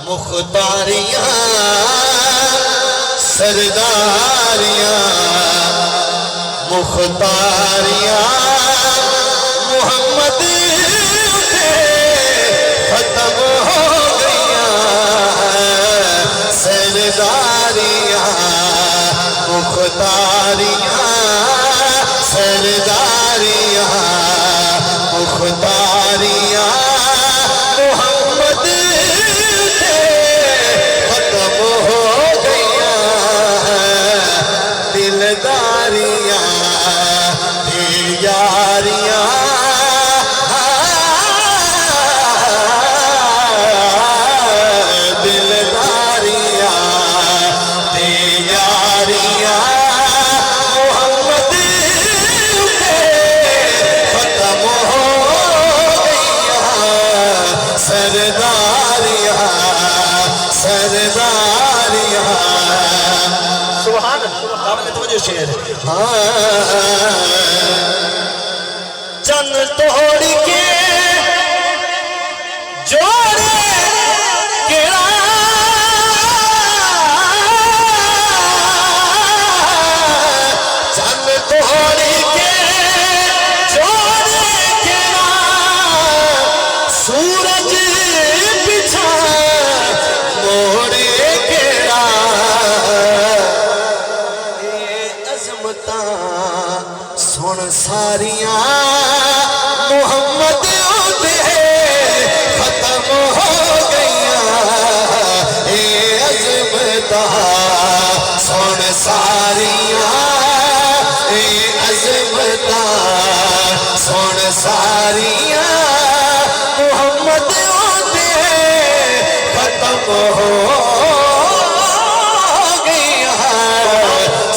मुख्तारियां सरदारियां मुख्तारियां मोहम्मद से खत्म हो गईया सरदारियां मुख्तारियां सरदारियां मुख्तारियां मोहम्मद से खत्म हो गईया दिलदारियां यारियां दिलदारियां यारियां मोहम्मद से खत्म हो गईया सरदारियां सरदारियां सुभान अल्लाह तवज्जो शेर चन तोड़ के जोड़े केड़ा चन तोड़ के जोड़े केड़ा सूरज पिछा मोड़े केड़ा अजमता सुन सारियां मोहम्मद खत्म हो गईया अजमता सुन सारियां अजमता सुन सारियां मोहम्मद खत्म हो गईया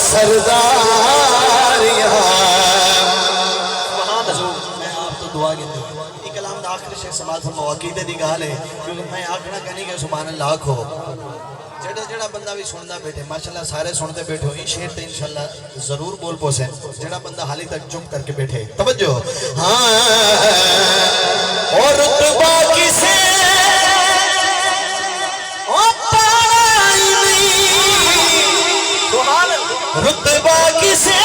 सरदारियां अकीदे की गाल है क्योंकि मैं आखना कहनी कि सुभान अल्लाह को जेड़ा जेड़ा बंदा भी सुनता बैठे माशाल्लाह सारे सुनते बैठे हो शेर तो इंशाल्लाह जरूर बोल पोसे जेड़ा बंदा हाली तक चुप करके बैठे तवज्जो हाँ और रुतबा किसे रुतबा किसे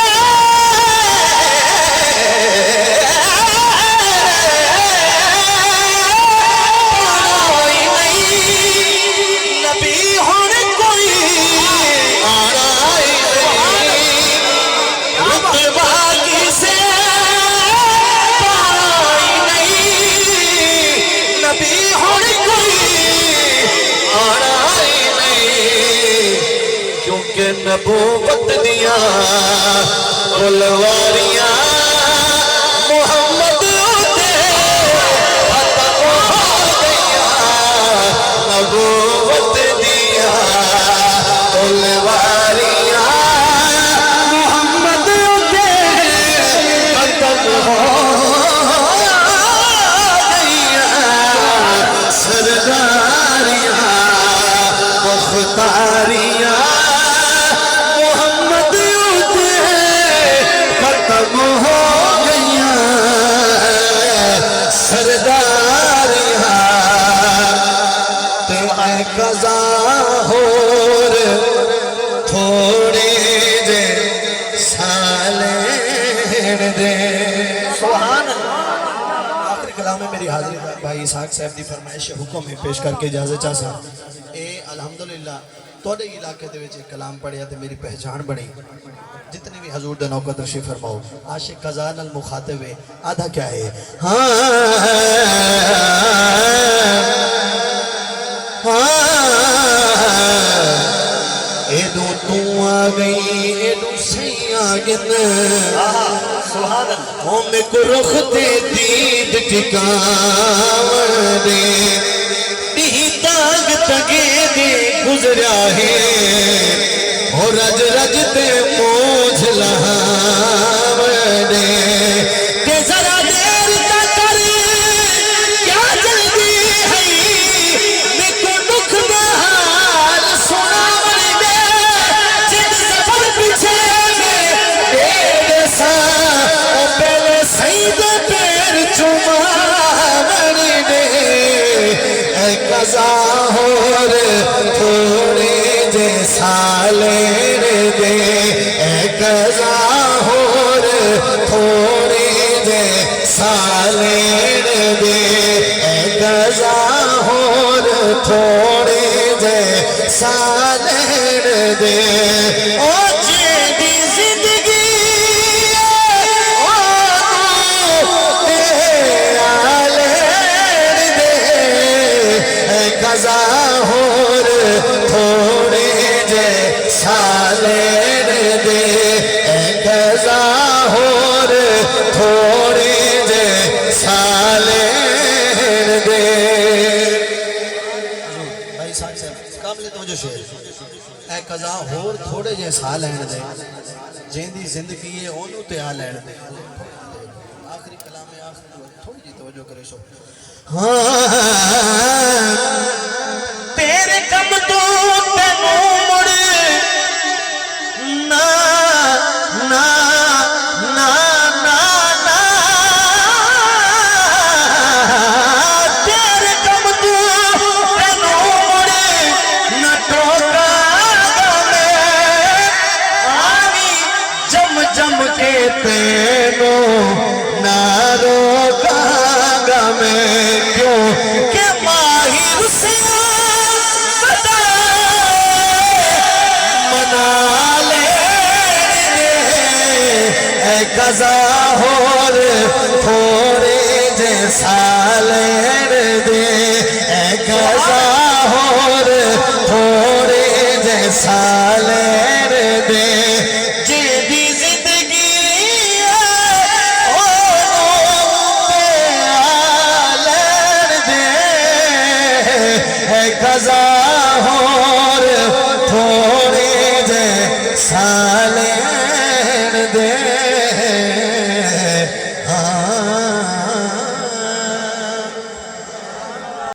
नबूवत दिया कुलवारियां मोहम्मद खत्म हो गईया नबूवत दिया कुलवारियां मोहम्मद खत्म हो गईया सरदारियां मुख्तारियां हो गईया सरदारियां ते कज़ा होर थोड़े जे साले दे सुभान अल्लाह आखिरी कलाम में मेरी हाजिरी भाई इसहाक साहब की फरमाइश हुक्म में पेश करके इजाजत चाहता ए अल्हम्दुलिल्लाह तोड़े इलाके दे विच कलाम पढ़िया ते मेरी पहचान बनी जितने भी हजूर दे नौकर तशरीफ फरमाओ आशिक खजान अल मुखातिब आधा क्या है हाँ एदो तू आ गई एदो सही आ गन सुभान अल्लाह में को रुख ते दीद ठिकावन दे दी तांग तगे दे गुजरा है और रज रज ते मोझ लहावने ते जरा देर तक कर क्या जल्दी है निको दुख दा हाल सुनावन दे जिद सफर पीछे तेरे सा ओ पहले सईद पैर चुमावन दे कज़ा होर थोड़े जे सालेण दे, कज़ा होर थोड़े जे सालेण दे, कज़ा होर थोड़े जे सालेण दे। ओ जेदी जिंदगी कज़ा होर थोड़े जे सालेण दे, कज़ा होर थोड़े जे सालेण दे। भाई साहब कामले तो जो शेर ए कज़ा होर थोड़े जे सालेण दे, जेंदी जिंदगी है ओनू ते आ लैण दे। आखिरी कलाम है, आखिरी थोड़ी जी तवज्जो करे सो। तेरे कम तो तेनू मुड़ ना ना ना ना ना, तेरे कम तो तेनू मुड़ न टोका आवी जम जम के तेनू ना रोका मैं, क्यों के माहिर से मना ले कज़ा होर थोड़े जे सालेण दे, कज़ा होर थोड़े जे सालेण दे। जेदी जिंदगी कज़ा होर थोड़े जे सालेण दे। हाँ